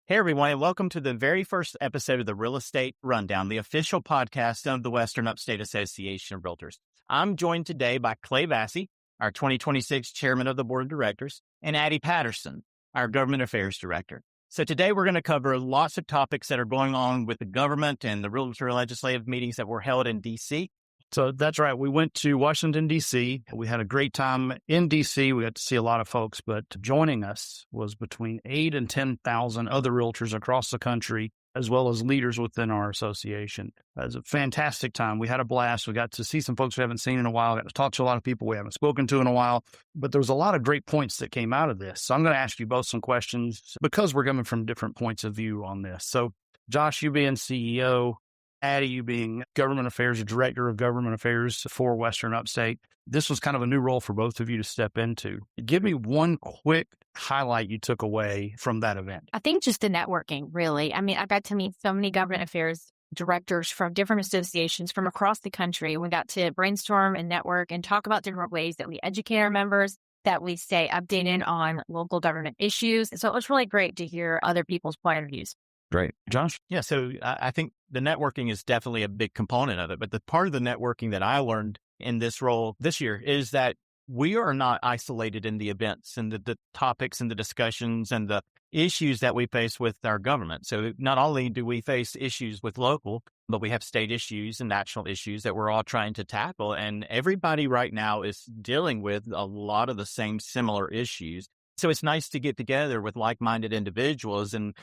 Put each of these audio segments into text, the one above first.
Hey, everyone, and welcome to the very first episode of the Real Estate Rundown, the official podcast of the Western Upstate Association of Realtors. I'm joined today by Clay Vassey, our 2026 Chairman of the Board of Directors, and Addie Patterson, our Government Affairs Director. So today we're going to cover lots of topics that are going on with the government and the realtor legislative meetings that were held in D.C. So that's right. We went to Washington, D.C. We had a great time in D.C. We got to see a lot of folks, but joining us was between 8,000 and 10,000 other realtors across the country, as well as leaders within our association. It was a fantastic time. We had a blast. We got to see some folks we haven't seen in a while, got to talk to a lot of people we haven't spoken to in a while, but there was a lot of great points that came out of this. So I'm going to ask you both some questions because we're coming from different points of view on this. So Josh, you being CEO, Addie, you being Government Affairs, Director of Government Affairs for Western Upstate. This was kind of a new role for both of you to step into. Give me one quick highlight you took away from that event. I think just the networking, really. I mean, I got to meet so many government affairs directors from different associations from across the country. We got to brainstorm and network and talk about different ways that we educate our members, that we stay updated on local government issues. So it was really great to hear other people's point of views. Great. Josh? Yeah, so I think the networking is definitely a big component of it. But the part of the networking that I learned in this role this year is that we are not isolated in the events and the topics and the discussions and the issues that we face with our government. So not only do we face issues with local, but we have state issues and national issues that we're all trying to tackle. And everybody right now is dealing with a lot of the same similar issues. So it's nice to get together with like-minded individuals and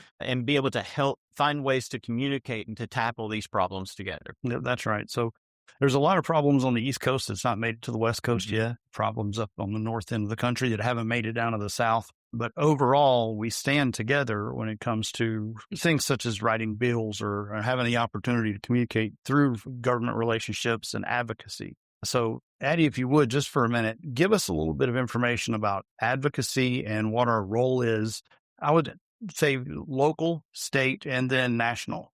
be able to help find ways to communicate and to tackle these problems together. Yeah, that's right. So there's a lot of problems on the East Coast that's not made it to the West Coast yet, problems up on the north end of the country that haven't made it down to the South. But overall, we stand together when it comes to things such as writing bills or having the opportunity to communicate through government relationships and advocacy. So, Addie, if you would, just for a minute, give us a little bit of information about advocacy and what our role is. I would say local, state, and then national.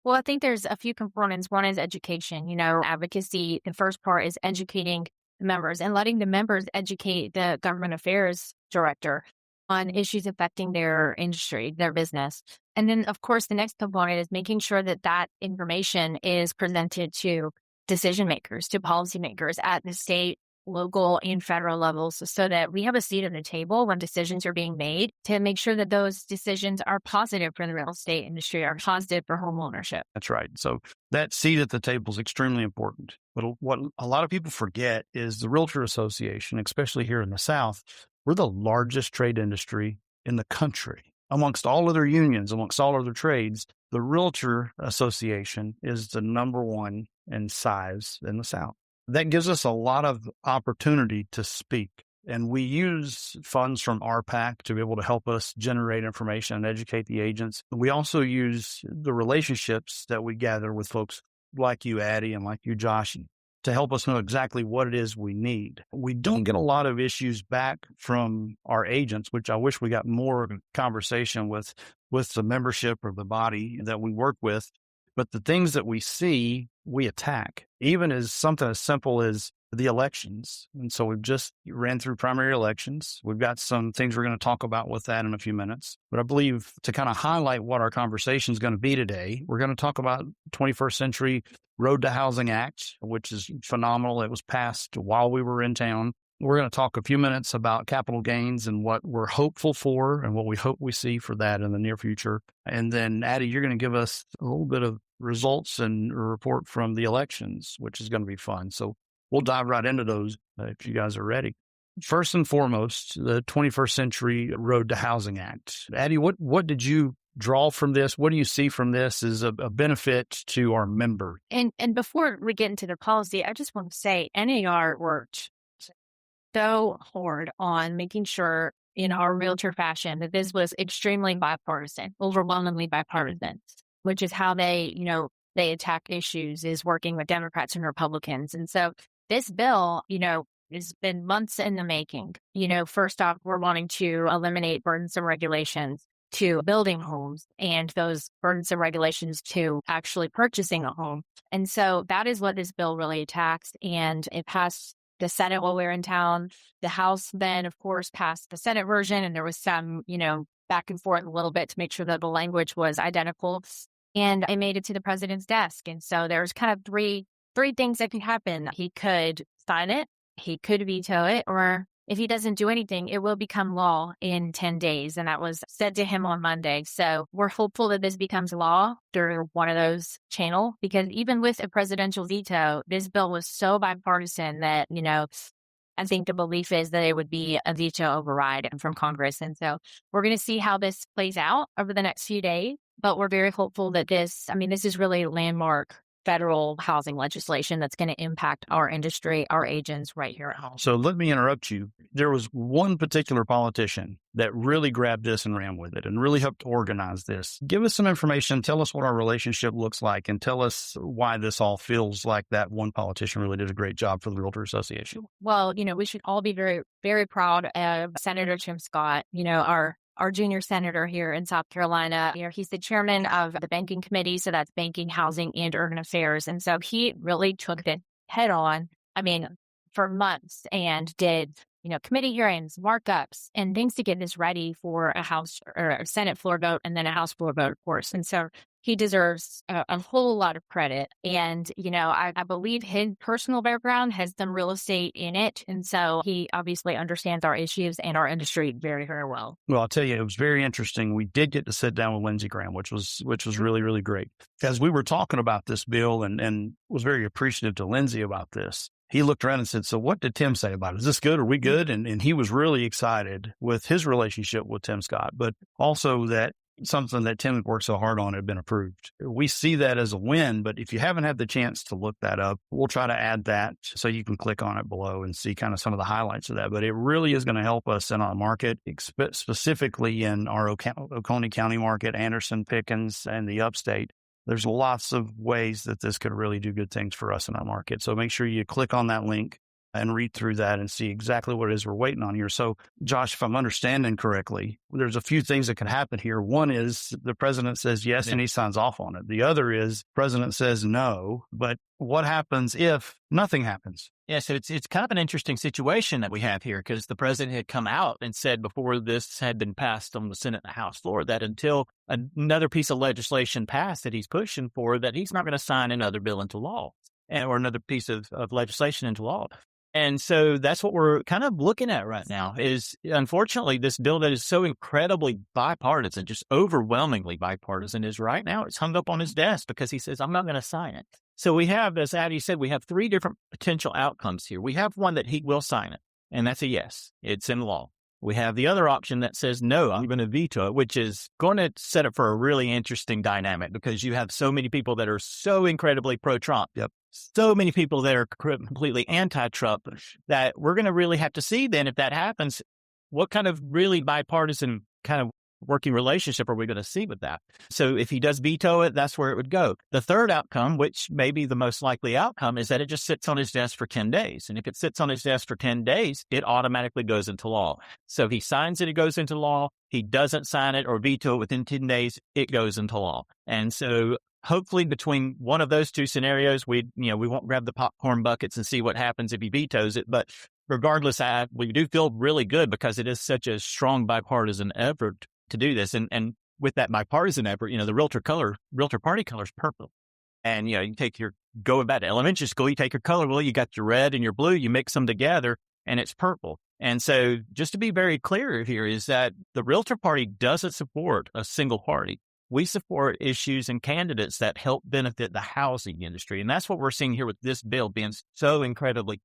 Well, I think there's a few components. One is education. Advocacy, the first part is educating the members and letting the members educate the government affairs director on issues affecting their industry, their business. And then, of course, the next component is making sure that that information is presented to decision makers, to policymakers at the state, local, and federal levels so that we have a seat at the table when decisions are being made to make sure that those decisions are positive for the real estate industry, are positive for home ownership. That's right. So that seat at the table is extremely important. But what a lot of people forget is the Realtor Association, especially here in the South, we're the largest trade industry in the country. Amongst all other unions, amongst all other trades, the Realtor Association is the number one in size in the South. That gives us a lot of opportunity to speak. And we use funds from RPAC to be able to help us generate information and educate the agents. We also use the relationships that we gather with folks like you, Addie, and like you, Josh, to help us know exactly what it is we need. We don't get a lot of issues back from our agents, which I wish we got more conversation with the membership or the body that we work with. But the things that we see, we attack, even as something as simple as the elections. And so we've just ran through primary elections. We've got some things we're going to talk about with that in a few minutes. But I believe to kind of highlight what our conversation is going to be today, we're going to talk about 21st Century Road to Housing Act, which is phenomenal. It was passed while we were in town. We're going to talk a few minutes about capital gains and what we're hopeful for and what we hope we see for that in the near future. And then, Addie, you're going to give us a little bit of results and a report from the elections, which is going to be fun. So we'll dive right into those if you guys are ready. First and foremost, the 21st Century Road to Housing Act. Addie, what did you draw from this? What do you see from this as a benefit to our members? And before we get into the policy, I just want to say NAR worked so hard on making sure in our realtor fashion that this was extremely bipartisan, overwhelmingly bipartisan, which is how they attack issues, is working with Democrats and Republicans. And so this bill, has been months in the making. First off, we're wanting to eliminate burdensome regulations to building homes and those burdensome regulations to actually purchasing a home. And so that is what this bill really attacks. And it passed the Senate while we were in town. The House then, of course, passed the Senate version, and there was some, back and forth a little bit to make sure that the language was identical. And I made it to the president's desk. And so there's kind of three things that could happen. He could sign it, he could veto it, or if he doesn't do anything, it will become law in 10 days. And that was said to him on Monday. So we're hopeful that this becomes law through one of those channels, because even with a presidential veto, this bill was so bipartisan that, I think the belief is that it would be a veto override from Congress. And so we're going to see how this plays out over the next few days. But we're very hopeful that this is really landmark federal housing legislation that's going to impact our industry, our agents right here at home. So let me interrupt you. There was one particular politician that really grabbed this and ran with it and really helped organize this. Give us some information. Tell us what our relationship looks like, and tell us why this all feels like that one politician really did a great job for the Realtor Association. Well, we should all be very, very proud of Senator Tim Scott, our junior senator here in South Carolina. He's the chairman of the banking committee. So that's banking, housing, and urban affairs. And so he really took it head on, for months, and did, committee hearings, markups, and things to get this ready for a House or a Senate floor vote, and then a House floor vote, of course. And so he deserves a whole lot of credit. And, I believe his personal background has some real estate in it. And so he obviously understands our issues and our industry very, very well. Well, I'll tell you, it was very interesting. We did get to sit down with Lindsey Graham, which was really, really great. As we were talking about this bill and was very appreciative to Lindsey about this, he looked around and said, "So what did Tim say about it? Is this good? Are we good?" And he was really excited with his relationship with Tim Scott, but also that something that Tim had worked so hard on had been approved. We see that as a win, but if you haven't had the chance to look that up, we'll try to add that so you can click on it below and see kind of some of the highlights of that. But it really is going to help us in our market, specifically in our Oconee County market, Anderson, Pickens, and the Upstate. There's lots of ways that this could really do good things for us in our market. So make sure you click on that link and read through that and see exactly what it is we're waiting on here. So, Josh, if I'm understanding correctly, there's a few things that can happen here. One is the president says yes, and he signs off on it. The other is president says no, but what happens if nothing happens? Yeah, so it's kind of an interesting situation that we have here, because the president had come out and said before this had been passed on the Senate and the House floor that until another piece of legislation passed that he's pushing for, that he's not going to sign another bill into law or another piece of legislation into law. And so that's what we're kind of looking at right now is, unfortunately, this bill that is so incredibly bipartisan, just overwhelmingly bipartisan, is right now it's hung up on his desk because he says, I'm not going to sign it. So we have, as Addie said, we have three different potential outcomes here. We have one that he will sign it, and that's a yes. It's in law. We have the other option that says, no, I'm going to veto it, which is going to set up for a really interesting dynamic because you have so many people that are so incredibly pro-Trump. Yep. So many people that are completely anti-Trump that we're going to really have to see then if that happens, what kind of really bipartisan kind of working relationship are we going to see with that? So if he does veto it, that's where it would go. The third outcome, which may be the most likely outcome, is that it just sits on his desk for 10 days. And if it sits on his desk for 10 days, it automatically goes into law. So if he signs it, it goes into law. He doesn't sign it or veto it within 10 days, it goes into law. And so hopefully between one of those two scenarios, we won't grab the popcorn buckets and see what happens if he vetoes it. But regardless, we do feel really good because it is such a strong bipartisan effort to do this. And with that bipartisan effort, the realtor party color is purple. And, you take going back to elementary school, you take your color wheel, you got your red and your blue, you mix them together and it's purple. And so just to be very clear here is that the realtor party doesn't support a single party. We support issues and candidates that help benefit the housing industry. And that's what we're seeing here with this bill being so incredibly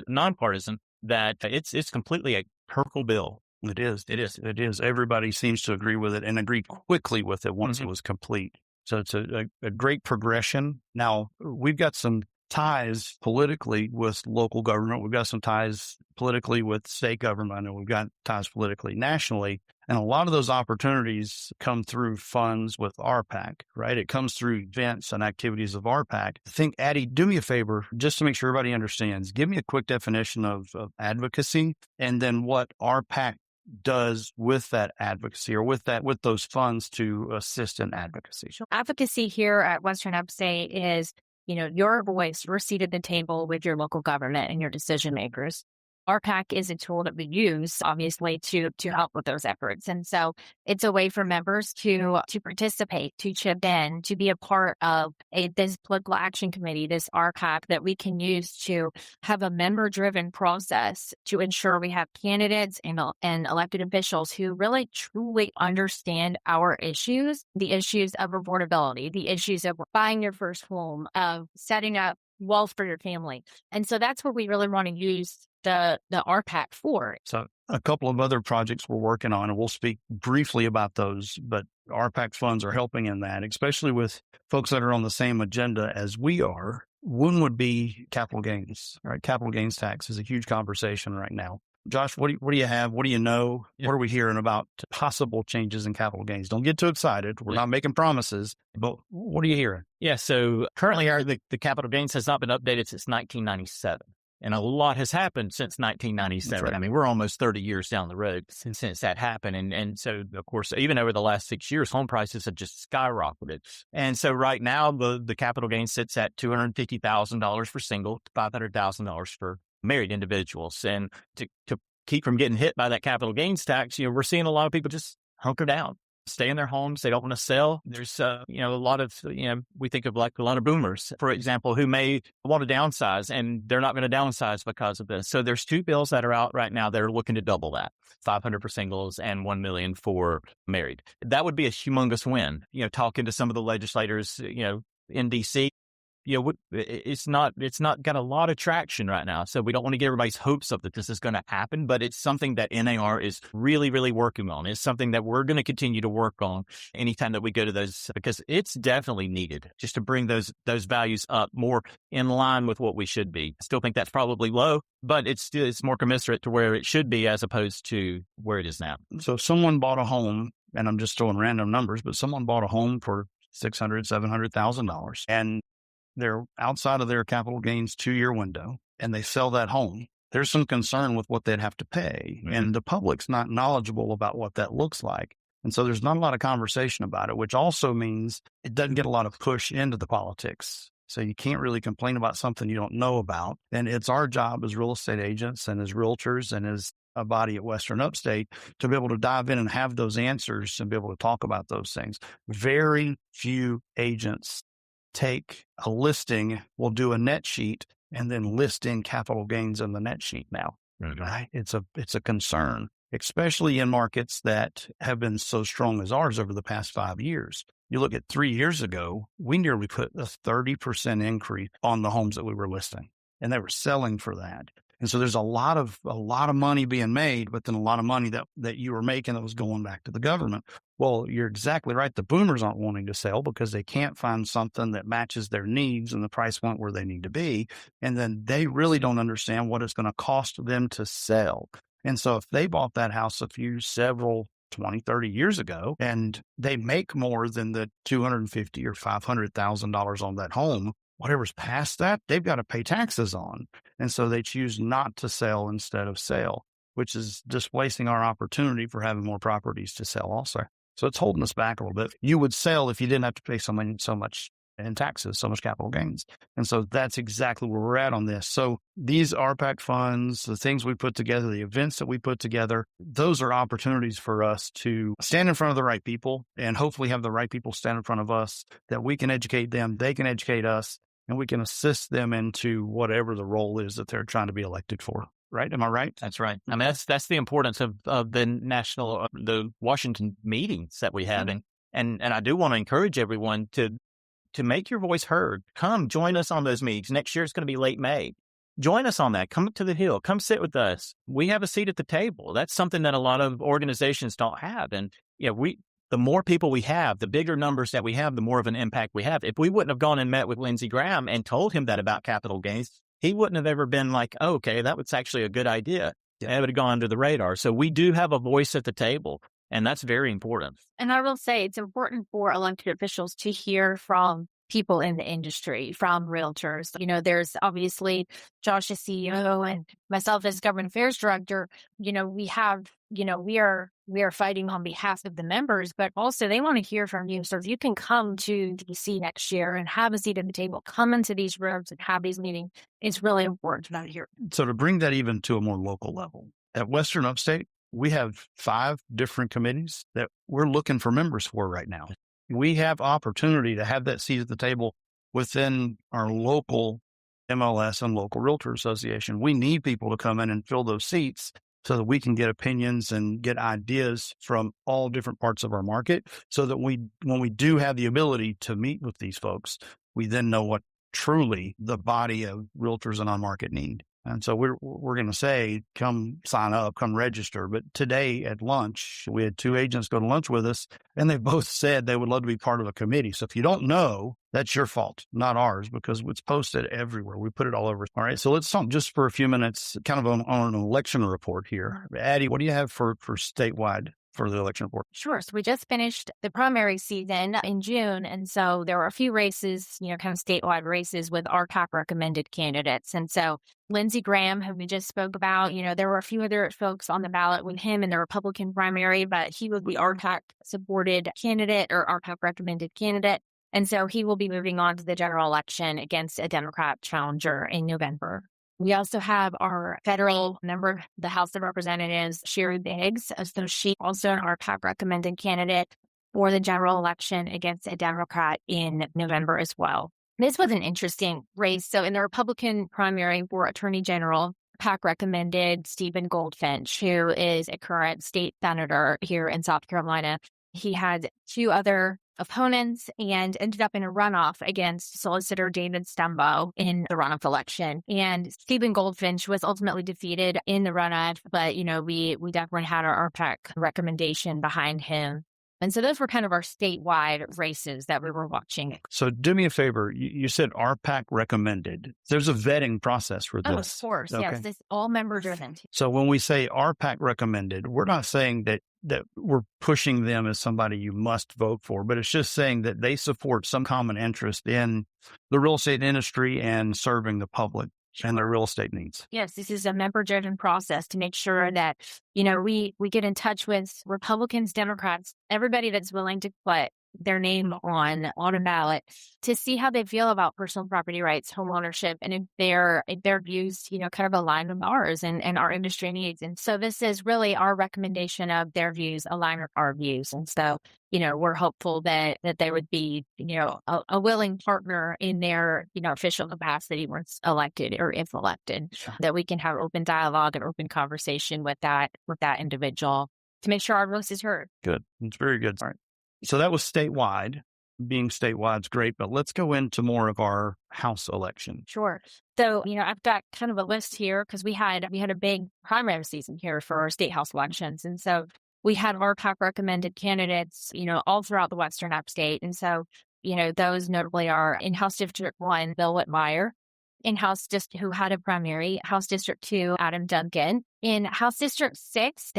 nonpartisan that it's completely a purple bill. It is. Everybody seems to agree with it and agree quickly with it once it was complete. So it's a great progression. Now, we've got some ties politically with local government. We've got some ties politically with state government, and we've got ties politically nationally. And a lot of those opportunities come through funds with RPAC, right? It comes through events and activities of RPAC. I think, Addie, do me a favor, just to make sure everybody understands. Give me a quick definition of advocacy and then what RPAC does with that advocacy or with those funds to assist in advocacy. Advocacy here at Western Upstate is your voice, your seat at the table with your local government and your decision makers. RPAC is a tool that we use, obviously, to help with those efforts. And so it's a way for members to participate, to chip in, to be a part of this political action committee, this RPAC that we can use to have a member-driven process to ensure we have candidates and elected officials who really truly understand our issues, the issues of affordability, the issues of buying your first home, of setting up wealth for your family. And so that's what we really want to use the RPAC for. So a couple of other projects we're working on, and we'll speak briefly about those, but RPAC funds are helping in that, especially with folks that are on the same agenda as we are. One would be capital gains, right? Capital gains tax is a huge conversation right now. Josh, what do you have? What do you know? Yeah. What are we hearing about possible changes in capital gains? Don't get too excited. We're not making promises, but what are you hearing? Yeah. So currently the capital gains has not been updated since 1997. And a lot has happened since 1997. Right. I mean, we're almost 30 years down the road since that happened. And so, of course, even over the last 6 years, home prices have just skyrocketed. And so right now, the capital gain sits at $250,000 for single, $500,000 for married individuals. And to keep from getting hit by that capital gains tax, we're seeing a lot of people just hunker down, stay in their homes. They don't want to sell. There's, a lot of, we think of like a lot of boomers, for example, who may want to downsize and they're not going to downsize because of this. So there's two bills that are out right now that are looking to double that, 500 for singles and 1 million for married. That would be a humongous win. Talking to some of the legislators, in DC, it's not got a lot of traction right now. So we don't want to get everybody's hopes up that this is going to happen, but it's something that NAR is really, really working on. It's something that we're going to continue to work on anytime that we go to those, because it's definitely needed just to bring those values up more in line with what we should be. I still think that's probably low, but it's more commensurate to where it should be as opposed to where it is now. So if someone bought a home, and I'm just throwing random numbers, but someone bought a home for $600,000, $700,000, and they're outside of their capital gains 2-year window and they sell that home, there's some concern with what they'd have to pay. Mm-hmm. And the public's not knowledgeable about what that looks like. And so there's not a lot of conversation about it, which also means it doesn't get a lot of push into the politics. So you can't really complain about something you don't know about. And it's our job as real estate agents and as realtors and as a body at Western Upstate to be able to dive in and have those answers and be able to talk about those things. Very few agents take a listing, we'll do a net sheet and then list in capital gains in the net sheet now. Right? It's a concern, especially in markets that have been so strong as ours over the past 5 years. You look at 3 years ago, we nearly put a 30% increase on the homes that we were listing, and they were selling for that. And so there's a lot of money being made, but then a lot of money that you were making that was going back to the government. Well, you're exactly right. The boomers aren't wanting to sell because they can't find something that matches their needs and the price point where they need to be. And then they really don't understand what it's going to cost them to sell. And so if they bought that house several 20, 30 years ago, and they make more than the $250,000 or $500,000 on that home, whatever's past that, they've got to pay taxes on. And so they choose not to sell instead of sell, which is displacing our opportunity for having more properties to sell also. So it's holding us back a little bit. You would sell if you didn't have to pay so much in taxes, so much capital gains. And so that's exactly where we're at on this. So these RPAC funds, the things we put together, the events that we put together, those are opportunities for us to stand in front of the right people and hopefully have the right people stand in front of us, that we can educate them, they can educate us, and we can assist them into whatever the role is that they're trying to be elected for. Right? Am I right? That's right. I mean, that's the importance of the Washington meetings that we have. And I do want to encourage everyone to make your voice heard. Come join us on those meetings. Next year, it's going to be late May. Join us on that. Come up to the Hill. Come sit with us. We have a seat at the table. That's something that a lot of organizations don't have. And the more people we have, the bigger numbers that we have, the more of an impact we have. If we wouldn't have gone and met with Lindsey Graham and told him that about capital gains, he wouldn't have ever been like, oh, okay, that was actually a good idea. It would have gone under the radar. So we do have a voice at the table, and that's very important. And I will say it's important for elected officials to hear from people in the industry from realtors. There's obviously Josh as CEO and myself as government affairs director. We are fighting on behalf of the members, but also they want to hear from you. So if you can come to DC next year and have a seat at the table, come into these rooms and have these meetings, it's really important to hear. So to bring that even to a more local level, at Western Upstate, we have 5 different committees that we're looking for members for right now. We have opportunity to have that seat at the table within our local MLS and local realtor association. We need people to come in and fill those seats so that we can get opinions and get ideas from all different parts of our market, so that when we do have the ability to meet with these folks, we then know what truly the body of realtors in our market need. And so we're going to say, come sign up, come register. But today at lunch, we had 2 agents go to lunch with us, and they both said they would love to be part of a committee. So if you don't know, that's your fault, not ours, because it's posted everywhere. We put it all over. All right. So let's talk just for a few minutes, kind of on an election report here. Addie, what do you have for statewide for the election report? Sure. So we just finished the primary season in June. And so there were a few races, kind of statewide races with RPAC recommended candidates. And so Lindsey Graham, who we just spoke about, there were a few other folks on the ballot with him in the Republican primary, but he was the RPAC supported candidate or RPAC recommended candidate. And so he will be moving on to the general election against a Democrat challenger in November. We also have our federal member of the House of Representatives, Sherry Biggs. So she also an RPAC recommended candidate for the general election against a Democrat in November as well. This was an interesting race. So in the Republican primary for Attorney General, PAC recommended Stephen Goldfinch, who is a current state senator here in South Carolina. He had 2 other opponents and ended up in a runoff against Solicitor David Stumbo in the runoff election. And Stephen Goldfinch was ultimately defeated in the runoff, but, we definitely had our RPAC recommendation behind him. And so those were kind of our statewide races that we were watching. So do me a favor. You said RPAC recommended. There's a vetting process for this. Oh, of course. Okay. Yes. This all member driven. So when we say RPAC recommended, we're not saying that we're pushing them as somebody you must vote for, but it's just saying that they support some common interest in the real estate industry and serving the public and their real estate needs. Yes, this is a member-driven process to make sure that, we get in touch with Republicans, Democrats, everybody that's willing to put their name on a ballot to see how they feel about personal property rights, home ownership, and if their views, kind of align with ours and our industry needs. And so this is really our recommendation of their views align with our views. And so, we're hopeful that they would be, a willing partner in their, official capacity once elected or if elected, that we can have open dialogue and open conversation with that individual to make sure our voice is heard. Good. It's very good. All right. So that was statewide. Being statewide is great, but let's go into more of our House election. Sure. So, I've got kind of a list here because we had a big primary season here for our state House elections. And so we had RPAC recommended candidates, all throughout the Western Upstate. And so, those notably are in House District 1, Bill Whitmire. In House District, who had a primary, House District 2, Adam Duncan. In House District 6,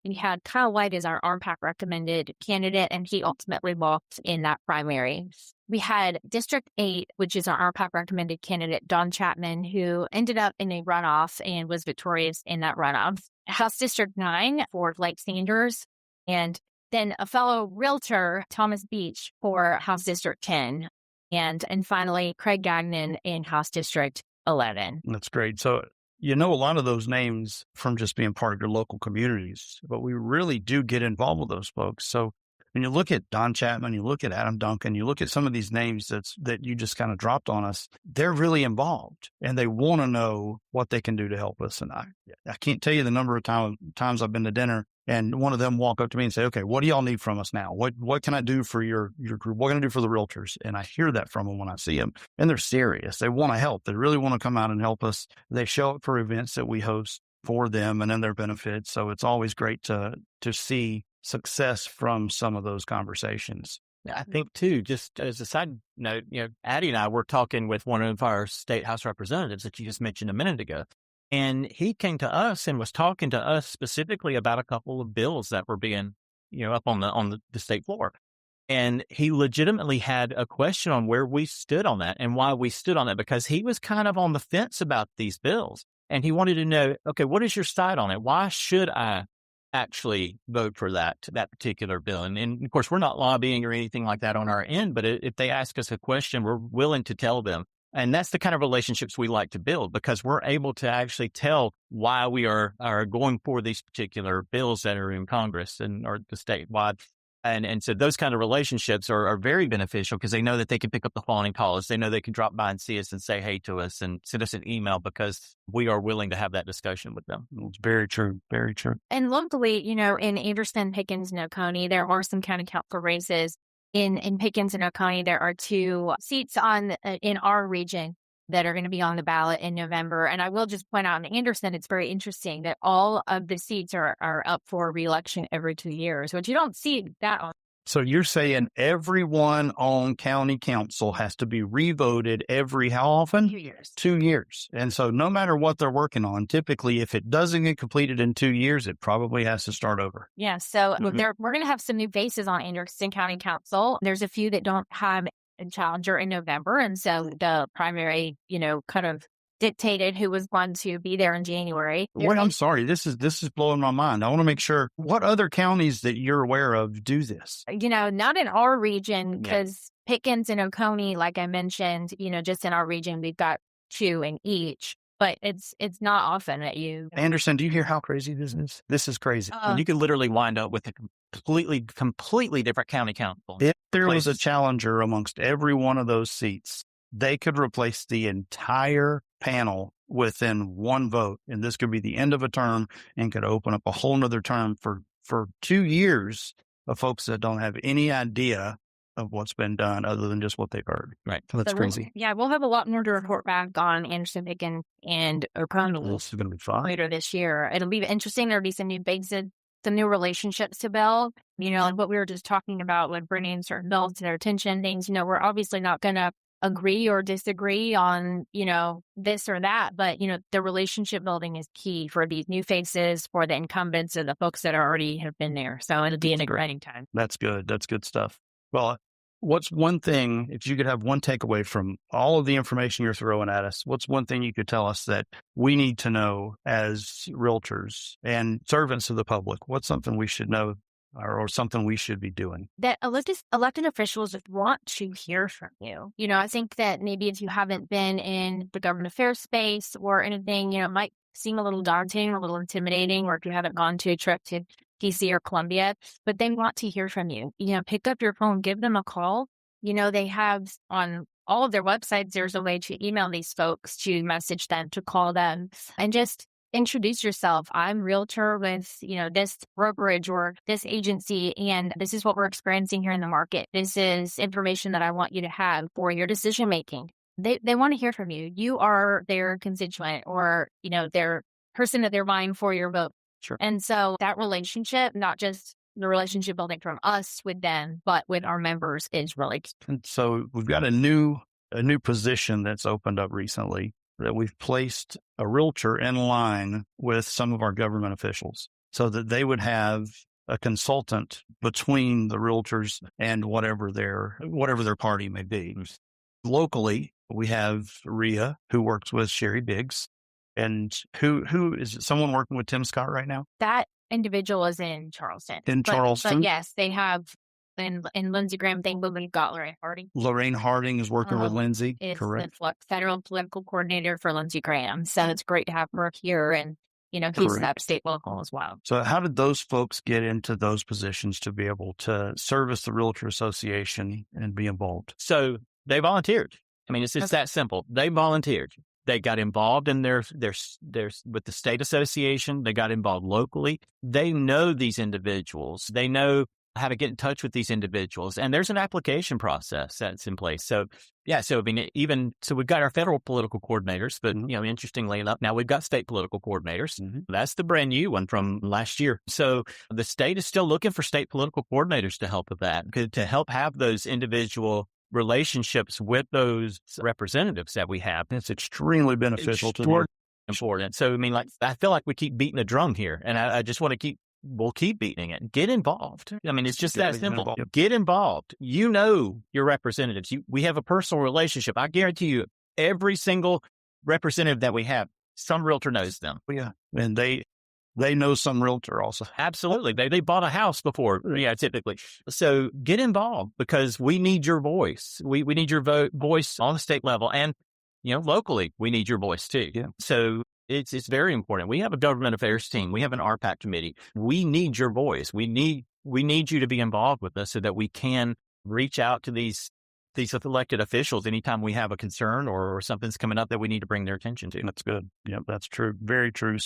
we had Kyle White as our RPAC recommended candidate, and he ultimately lost in that primary. We had District 8, which is our RPAC recommended candidate, Don Chapman, who ended up in a runoff and was victorious in that runoff. House District 9 for Blake Sanders, and then a fellow realtor, Thomas Beach, for House District 10. And finally, Craig Gagnon in House District 11. That's great. So, a lot of those names from just being part of your local communities, but we really do get involved with those folks. So when you look at Don Chapman, you look at Adam Duncan, you look at some of these names that you just kind of dropped on us, they're really involved and they want to know what they can do to help us. And I can't tell you the number of times I've been to dinner and one of them walk up to me and say, okay, what do y'all need from us now? What can I do for your group? What can I do for the realtors? And I hear that from them when I see them. And they're serious. They want to help. They really want to come out and help us. They show up for events that we host for them and then their benefits. So it's always great to see success from some of those conversations. I think too, just as a side note, Addie and I were talking with one of our state House representatives that you just mentioned a minute ago. And he came to us and was talking to us specifically about a couple of bills that were being, up on the state floor. And he legitimately had a question on where we stood on that and why we stood on it, because he was kind of on the fence about these bills. And he wanted to know, okay, what is your side on it? Why should I actually vote for that particular bill? And of course, we're not lobbying or anything like that on our end, but if they ask us a question, we're willing to tell them. And that's the kind of relationships we like to build, because we're able to actually tell why we are going for these particular bills that are in Congress or the statewide. And so those kind of relationships are very beneficial, because they know that they can pick up the phone and call us. They know they can drop by and see us and say hey to us and send us an email, because we are willing to have that discussion with them. It's very true. Very true. And locally, in Anderson, Pickens, and Oconee, there are some county council races. In Pickens and Oconee, there are 2 seats in our region that are going to be on the ballot in November. And I will just point out in Anderson, it's very interesting that all of the seats are up for re-election every 2 years, which you don't see that on. So you're saying everyone on county council has to be revoted every how often? 2 years. 2 years. And so no matter what they're working on, typically if it doesn't get completed in 2 years, it probably has to start over. Yeah. So we're going to have some new faces on Anderson County Council. There's a few that don't have a challenger in November. And so the primary, kind of dictated who was going to be there in January. Wait, I'm sorry. This is blowing my mind. I want to make sure, what other counties that you're aware of do this? Not in our region, because Pickens and Oconee, like I mentioned, just in our region, we've got 2 in each. But it's not often that you. Anderson, do you hear how crazy this is? This is crazy. You could literally wind up with a completely different county council. If there was a challenger amongst every one of those seats, they could replace the entire panel within one vote. And this could be the end of a term and could open up a whole nother term for 2 years of folks that don't have any idea of what's been done other than just what they've heard. Right. So that's crazy. We'll have a lot more to report back on Anderson, Pickens, and Oconee. This is going to be fun. Later this year. It'll be interesting. There'll be some new faces, some new relationships to build, like what we were just talking about with bringing certain bills to their attention, things, we're obviously not going to agree or disagree on, this or that, but, the relationship building is key for these new faces, for the incumbents and the folks that already have been there. So it'll be an exciting time. That's good. That's good stuff. Well, what's one thing, if you could have one takeaway from all of the information you're throwing at us, what's one thing you could tell us that we need to know as realtors and servants of the public? What's something we should know or something we should be doing? That elected officials want to hear from you. I think that maybe if you haven't been in the government affairs space or anything, it might seem a little daunting, a little intimidating, or if you haven't gone to a trip to DC or Columbia, but they want to hear from you. Pick up your phone, give them a call. They have on all of their websites, there's a way to email these folks, to message them, to call them, and just introduce yourself. I'm realtor with, this brokerage or this agency, and this is what we're experiencing here in the market. This is information that I want you to have for your decision making. They want to hear from you. You are their constituent, or, their person that they're buying for your vote. Sure. And so that relationship, not just the relationship building from us with them, but with our members, is really key. And so we've got a new position that's opened up recently, that we've placed a realtor in line with some of our government officials so that they would have a consultant between the realtors and whatever their party may be. Locally, we have Rhea, who works with Sherry Biggs. And who is it? Someone working with Tim Scott right now? That individual is in Charleston. Charleston? But yes, they have in Lindsey Graham thing, but we've got Lorraine Harding. Lorraine Harding is working with Lindsey. Is correct. The federal political coordinator for Lindsey Graham. So it's great to have her here, and he's an Upstate local as well. So how did those folks get into those positions to be able to service the Realtor Association and be involved? So they volunteered. I mean, it's that simple. They volunteered. They got involved in their with the state association. They got involved locally. They know these individuals. They know how to get in touch with these individuals. And there's an application process that's in place. So, so I mean, so we've got our federal political coordinators, but, interestingly enough, now we've got state political coordinators. Mm-hmm. That's the brand new one from last year. So the state is still looking for state political coordinators to help with that, to help have those individual relationships with those representatives that we have. It's extremely beneficial to them. Important. So, I mean, I feel like we keep beating the drum here, and I just want to keep we'll keep beating it. Get involved. I mean, it's just that simple. Yep. Get involved. You know your representatives. We have a personal relationship. I guarantee you, every single representative that we have, some realtor knows them. Yeah. And they know some realtor also. Absolutely. They bought a house before. Yeah, typically. So get involved because we need your voice. We need your voice on the state level and, locally, we need your voice too. Yeah. So it's very important. We have a government affairs team. We have an RPAC committee. We need your voice. We need you to be involved with us so that we can reach out to these elected officials anytime we have a concern or something's coming up that we need to bring their attention to. That's good. Yeah, that's true. Very true.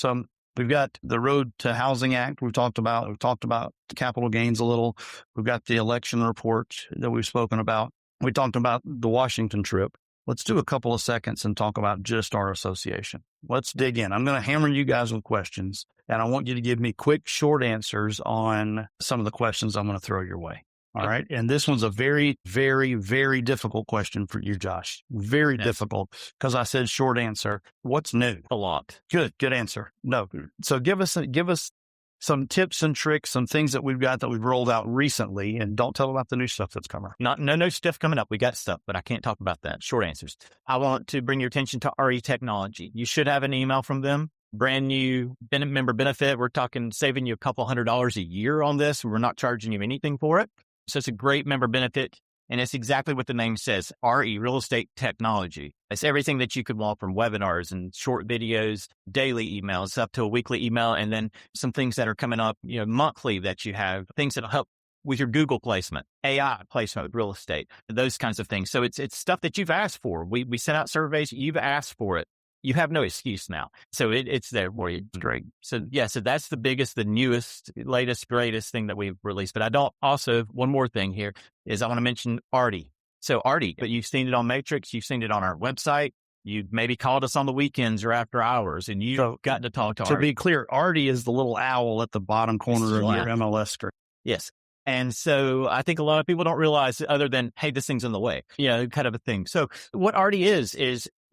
We've got the Road to Housing Act we've talked about. We've talked about the capital gains a little. We've got the election report that we've spoken about. We talked about the Washington trip. Let's do a couple of seconds and talk about just our association. Let's dig in. I'm going to hammer you guys with questions, and I want you to give me quick, short answers on some of the questions I'm going to throw your way. All right. And this one's a very, very, very difficult question for you, Josh. Very difficult because I said short answer. What's new? A lot. Good answer. No. So give us some tips and tricks, some things that we've rolled out recently, and don't tell about the new stuff that's coming. No stuff coming up. We got stuff, but I can't talk about that. Short answers. I want to bring your attention to RE Technology. You should have an email from them. Brand new member benefit. We're talking saving you a couple $100 a year on this. We're not charging you anything for it. So it's a great member benefit, and it's exactly what the name says, RE, Real Estate Technology. It's everything that you could want from webinars and short videos, daily emails, up to a weekly email, and then some things that are coming up, monthly that you have, things that'll help with your Google placement, AI placement with real estate, those kinds of things. So it's stuff that you've asked for. We sent out surveys, you've asked for it. You have no excuse now. So it's there for you. Great. So that's the biggest, the newest, latest, greatest thing that we've released. But one more thing here is I want to mention Artie. So Artie, but you've seen it on Matrix. You've seen it on our website. You maybe called us on the weekends or after hours and you've gotten to talk to Artie. To be clear, Artie is the little owl at the bottom corner of your MLS screen. Yes. And so I think a lot of people don't realize other than, hey, this thing's in the way, kind of a thing. So what Artie is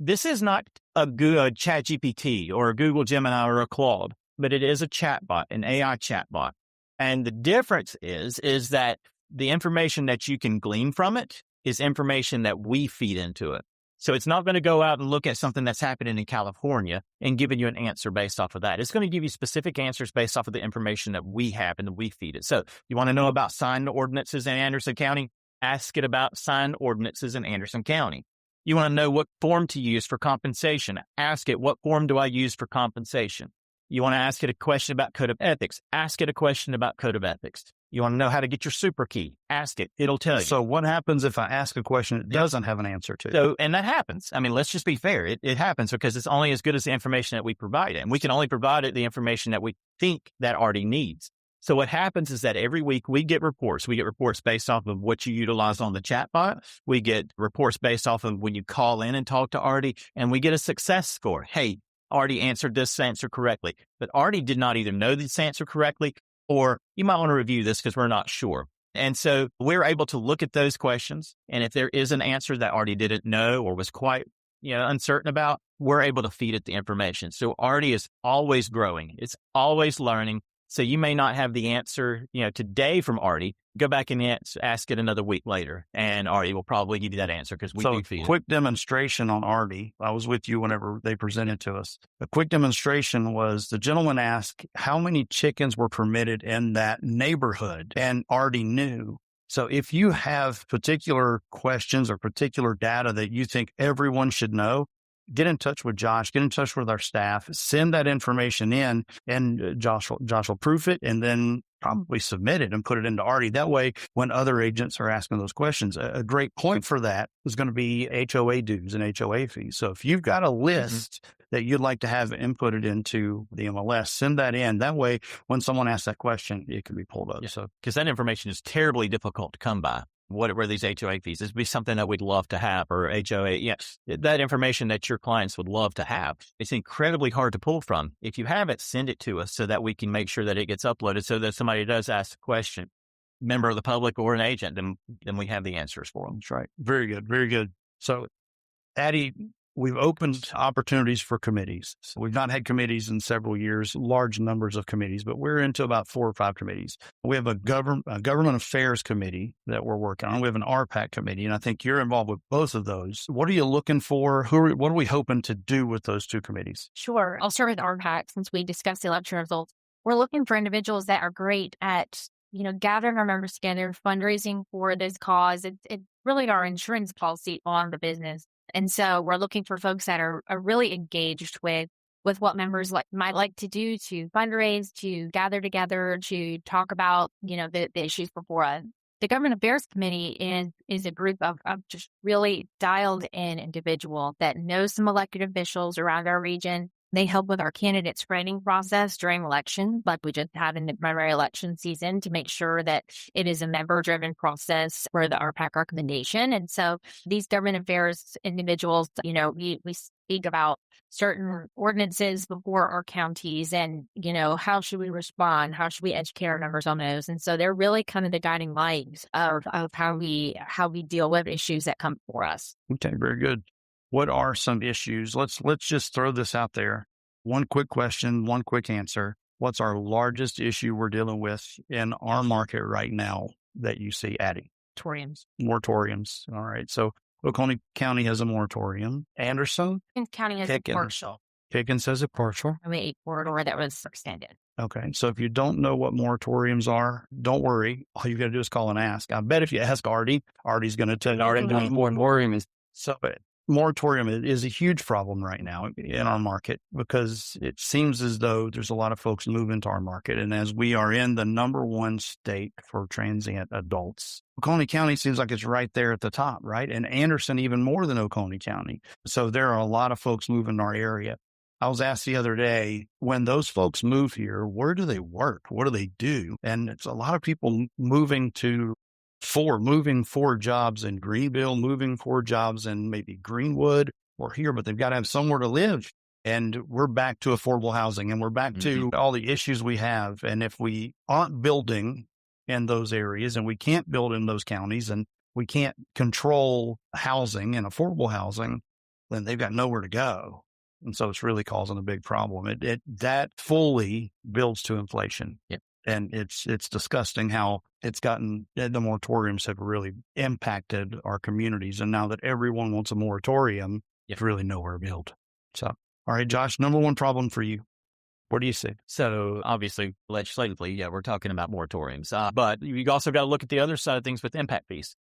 this is not a good ChatGPT or a Google Gemini or a Claude, but it is a chatbot, an AI chatbot. And the difference is that the information that you can glean from it is information that we feed into it. So it's not going to go out and look at something that's happening in California and giving you an answer based off of that. It's going to give you specific answers based off of the information that we have and that we feed it. So you want to know about signed ordinances in Anderson County? Ask it about signed ordinances in Anderson County. You want to know what form to use for compensation? Ask it, what form do I use for compensation? You want to ask it a question about code of ethics? Ask it a question about code of ethics. You want to know how to get your super key? Ask it. It'll tell you. So what happens if I ask a question it doesn't have an answer to? So, and that happens. I mean, let's just be fair. It happens because it's only as good as the information that we provide. And we can only provide it the information that we think that Artie needs. So what happens is that every week we get reports. We get reports based off of what you utilize on the chatbot. We get reports based off of when you call in and talk to Artie, and we get a success score. Hey, Artie answered this answer correctly, but Artie did not either know this answer correctly, or you might want to review this because we're not sure. And so we're able to look at those questions. And if there is an answer that Artie didn't know or was quite uncertain about, we're able to feed it the information. So Artie is always growing. It's always learning. So you may not have the answer, today from Artie. Go back and ask it another week later, and Artie will probably give you that answer because we do feed it. Quick demonstration on Artie. I was with you whenever they presented to us. A quick demonstration was the gentleman asked how many chickens were permitted in that neighborhood, and Artie knew. So if you have particular questions or particular data that you think everyone should know, get in touch with Josh, get in touch with our staff, send that information in, and Josh will proof it and then probably submit it and put it into Artie. That way, when other agents are asking those questions, a great point for that is going to be HOA dues and HOA fees. So if you've got a list that you'd like to have inputted into the MLS, send that in. That way, when someone asks that question, it can be pulled up. Yeah. So, because that information is terribly difficult to come by. What were these HOA fees? This would be something that we'd love to have, or HOA. Yes, that information that your clients would love to have. It's incredibly hard to pull from. If you have it, send it to us so that we can make sure that it gets uploaded so that somebody does ask a question, member of the public or an agent, then we have the answers for them. That's right. Very good. Very good. So, Addie, we've opened opportunities for committees. So we've not had committees in several years, large numbers of committees, but we're into about 4 or 5 committees. We have a government affairs committee that we're working on. We have an RPAC committee, and I think you're involved with both of those. What are you looking for? What are we hoping to do with those 2 committees? Sure. I'll start with RPAC since we discussed the election results. We're looking for individuals that are great at, gathering our members together, fundraising for this cause. It's really our insurance policy on the business. And so we're looking for folks that are really engaged with what members might like to do to fundraise, to gather together, to talk about, the issues before us. The Government Affairs Committee is a group of just really dialed in individuals that know some elected officials around our region. They help with our candidate screening process during elections, like we just had in the primary election season, to make sure that it is a member-driven process for the RPAC recommendation. And so these government affairs individuals, we speak about certain ordinances before our counties and, how should we respond? How should we educate our members on those? And so they're really kind of the guiding lights of how we deal with issues that come before us. Okay, very good. What are some issues? Let's just throw this out there. One quick question, one quick answer. What's our largest issue we're dealing with in our market right now that you see, Addie? Moratoriums. All right. So Oconee County has a moratorium. Anderson? County has a partial. Pickens has a partial. I mean, a corridor that was extended. Okay. So if you don't know what moratoriums are, don't worry. All you got to do is call and ask. I bet if you ask Artie's going to tell you. Artie knows what moratorium is. So moratorium is a huge problem right now in our market because it seems as though there's a lot of folks moving to our market. And as we are in the number 1 state for transient adults, Oconee County seems like it's right there at the top, right? And Anderson even more than Oconee County. So there are a lot of folks moving in our area. I was asked the other day, when those folks move here, where do they work? What do they do? And it's a lot of people moving for jobs in Greenville, moving for jobs in maybe Greenwood or here, but they've got to have somewhere to live. And we're back to affordable housing and we're back to all the issues we have. And if we aren't building in those areas and we can't build in those counties and we can't control housing and affordable housing, then they've got nowhere to go. And so it's really causing a big problem. That fully builds to inflation. Yep. And it's disgusting how the moratoriums have really impacted our communities. And now that everyone wants a moratorium, you really nowhere to build. So, all right, Josh, number 1 problem for you. What do you see? So obviously, legislatively, we're talking about moratoriums. But you also got to look at the other side of things with impact fees.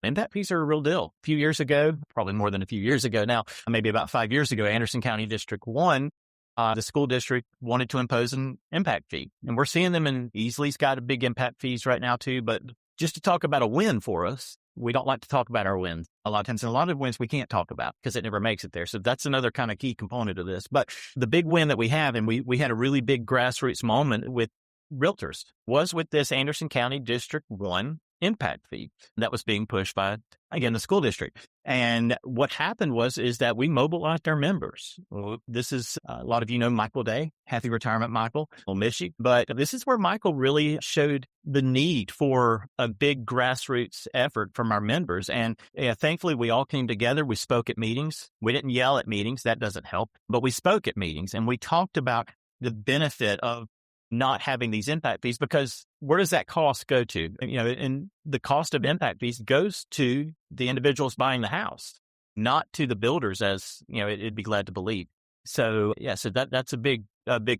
Impact fees are a real deal. A few years ago, probably more than a few years ago now, maybe about 5 years ago, Anderson County District 1, the school district wanted to impose an impact fee. And we're seeing them, and Easley's got a big impact fees right now too. But just to talk about a win for us, we don't like to talk about our wins a lot of times. And a lot of wins we can't talk about because it never makes it there. So that's another kind of key component of this. But the big win that we have, and we had a really big grassroots moment with realtors, was with this Anderson County District 1 impact fee that was being pushed by, again, the school district. And what happened is that we mobilized our members. Well, this is, a lot of you know Michael Day, happy retirement, Michael. We'll miss you. But this is where Michael really showed the need for a big grassroots effort from our members. And thankfully, we all came together. We spoke at meetings. We didn't yell at meetings. That doesn't help. But we spoke at meetings and we talked about the benefit of not having these impact fees, because where does that cost go to? And the cost of impact fees goes to the individuals buying the house, not to the builders, as it'd be glad to believe. So that's a big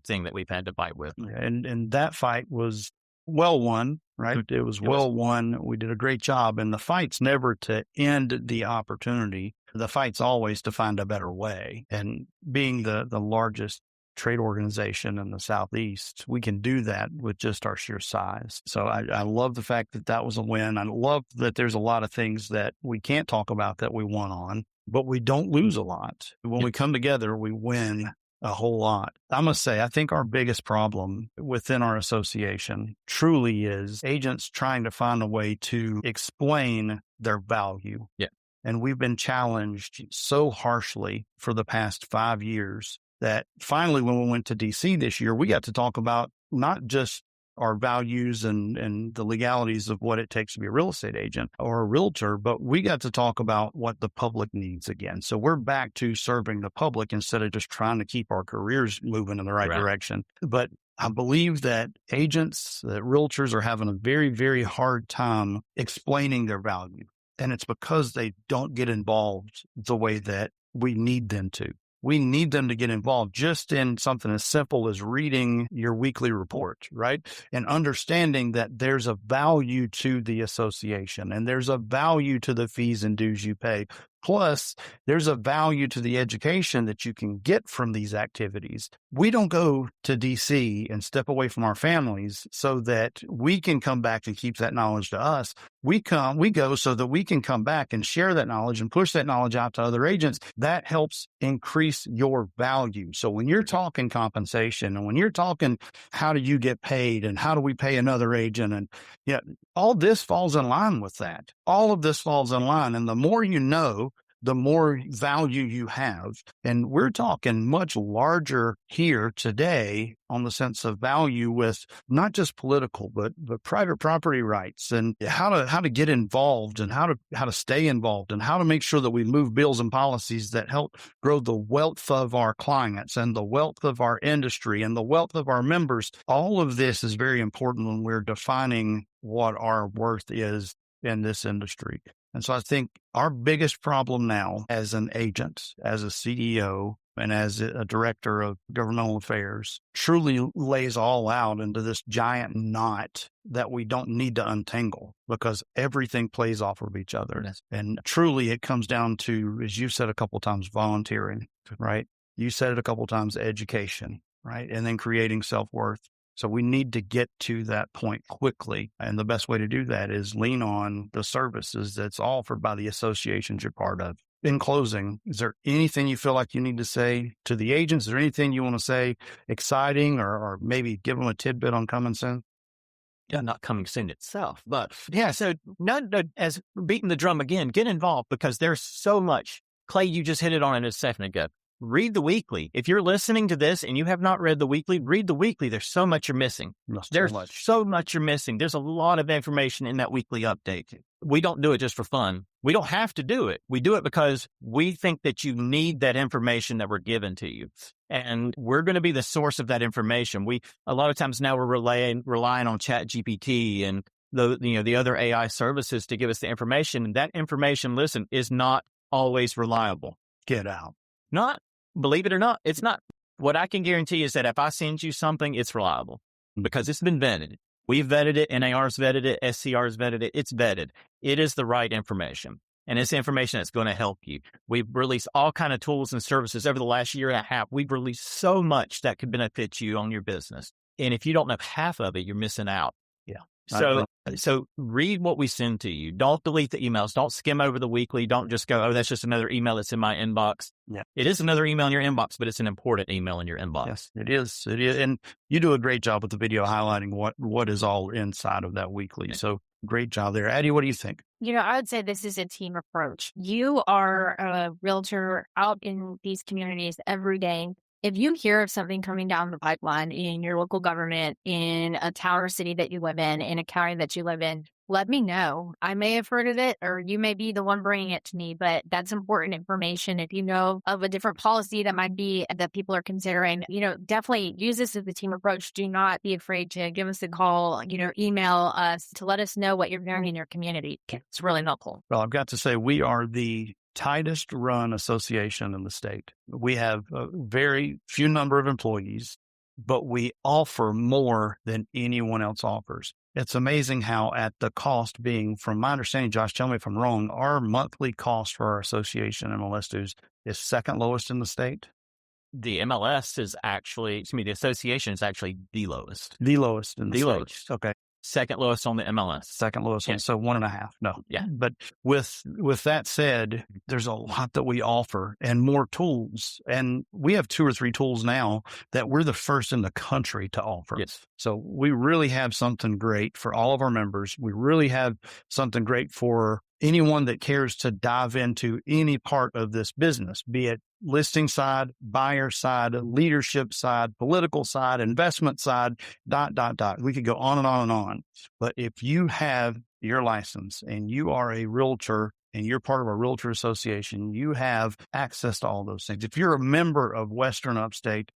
thing that we've had to fight with. And that fight was well won, right? It was well won. We did a great job. And the fight's never to end the opportunity. The fight's always to find a better way. And being the largest trade organization in the Southeast, we can do that with just our sheer size. So I love the fact that was a win. I love that there's a lot of things that we can't talk about that we won on, but we don't lose a lot. When we come together, we win a whole lot. I must say, I think our biggest problem within our association truly is agents trying to find a way to explain their value. Yeah. And we've been challenged so harshly for the past 5 years that finally, when we went to DC this year, we got to talk about not just our values and the legalities of what it takes to be a real estate agent or a realtor, but we got to talk about what the public needs again. So we're back to serving the public instead of just trying to keep our careers moving in the right direction. But I believe that realtors are having a very, very hard time explaining their value. And it's because they don't get involved the way that we need them to. We need them to get involved just in something as simple as reading your weekly report, right? And understanding that there's a value to the association and there's a value to the fees and dues you pay. Plus, there's a value to the education that you can get from these activities. We don't go to DC and step away from our families so that we can come back and keep that knowledge to us. We go so that we can come back and share that knowledge and push that knowledge out to other agents. That helps increase your value. So when you're talking compensation and when you're talking how do you get paid and how do we pay another agent, and all this falls in line with that. All of this falls in line. And the more you know, the more value you have. And we're talking much larger here today on the sense of value with not just political, but private property rights and how to get involved and how to stay involved and how to make sure that we move bills and policies that help grow the wealth of our clients and the wealth of our industry and the wealth of our members. All of this is very important when we're defining what our worth is in this industry. And so I think our biggest problem now as an agent, as a CEO, and as a director of governmental affairs truly lays all out into this giant knot that we don't need to untangle because everything plays off of each other. Yes. And truly it comes down to, as you said a couple of times, volunteering, right? You said it a couple of times, education, right? And then creating self-worth. So we need to get to that point quickly. And the best way to do that is lean on the services that's offered by the associations you're part of. In closing, is there anything you feel like you need to say to the agents? Is there anything you want to say exciting or maybe give them a tidbit on coming soon? Yeah, not coming soon itself, but yeah. So as beating the drum again, get involved because there's so much. Clay, you just hit it on it a second ago. Read the weekly. If you're listening to this and you have not read the weekly, read the weekly. There's so much you're missing. There's so much you're missing. There's a lot of information in that weekly update. We don't do it just for fun. We don't have to do it. We do it because we think that you need that information that we're given to you. And we're going to be the source of that information. A lot of times now we're relying on ChatGPT and the other AI services to give us the information. And that information, listen, is not always reliable. Get out. Believe it or not, it's not. What I can guarantee is that if I send you something, it's reliable because it's been vetted. We've vetted it. NAR's vetted it. SCR's vetted it. It's vetted. It is the right information. And it's information that's going to help you. We've released all kinds of tools and services over the last year and a half. We've released so much that could benefit you on your business. And if you don't know half of it, you're missing out. Yeah. So read what we send to you. Don't delete the emails. Don't skim over the weekly. Don't just go, oh, that's just another email that's in my inbox. Yeah. It is another email in your inbox, but it's an important email in your inbox. Yes, it is. It is. And you do a great job with the video highlighting what is all inside of that weekly. So great job there. Addie, what do you think? I would say this is a team approach. You are a realtor out in these communities every day. If you hear of something coming down the pipeline in your local government, in a town or city that you live in a county that you live in, let me know. I may have heard of it, or you may be the one bringing it to me, but that's important information. If you know of a different policy that people are considering, definitely use this as a team approach. Do not be afraid to give us a call, email us to let us know what you're hearing in your community. It's really helpful. Well, I've got to say, we are the tightest run association in the state. We have a very few number of employees, but we offer more than anyone else offers. It's amazing how at the cost being, from my understanding, Josh, tell me if I'm wrong, our monthly cost for our association MLS dues is second lowest in the state. The the association is actually the lowest. The lowest in the state. Lowest. Okay. Second lowest on the MLS. Second lowest on, so 1.5. No. Yeah. But with that said, there's a lot that we offer and more tools. And we have 2 or 3 tools now that we're the first in the country to offer. Yes. So we really have something great for all of our members. We really have something great for anyone that cares to dive into any part of this business, be it listing side, buyer side, leadership side, political side, investment side, ... We could go on and on and on. But if you have your license and you are a realtor and you're part of a realtor association, you have access to all those things. If you're a member of Western Upstate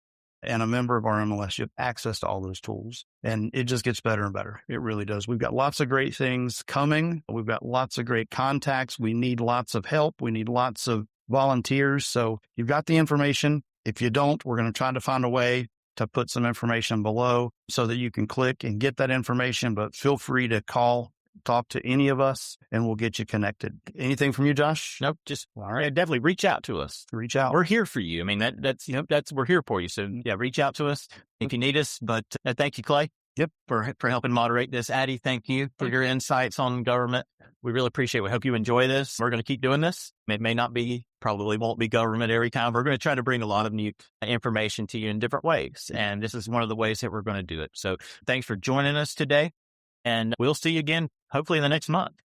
and a member of our MLS, you have access to all those tools. And it just gets better and better. It really does. We've got lots of great things coming. We've got lots of great contacts. We need lots of help. We need lots of volunteers. So you've got the information. If you don't, we're going to try to find a way to put some information below so that you can click and get that information. But feel free to call, talk to any of us, and we'll get you connected. Anything from you, Josh? Nope. Just all right. Definitely reach out to us. Reach out. We're here for you. I mean, that's we're here for you. So yeah, reach out to us if you need us. But thank you, Clay. Yep. For helping moderate this. Addie, thank you for your insights on government. We really appreciate it. We hope you enjoy this. We're going to keep doing this. It may not be, probably won't be government every time. We're going to try to bring a lot of new information to you in different ways. And this is one of the ways that we're going to do it. So thanks for joining us today. And we'll see you again, hopefully in the next month.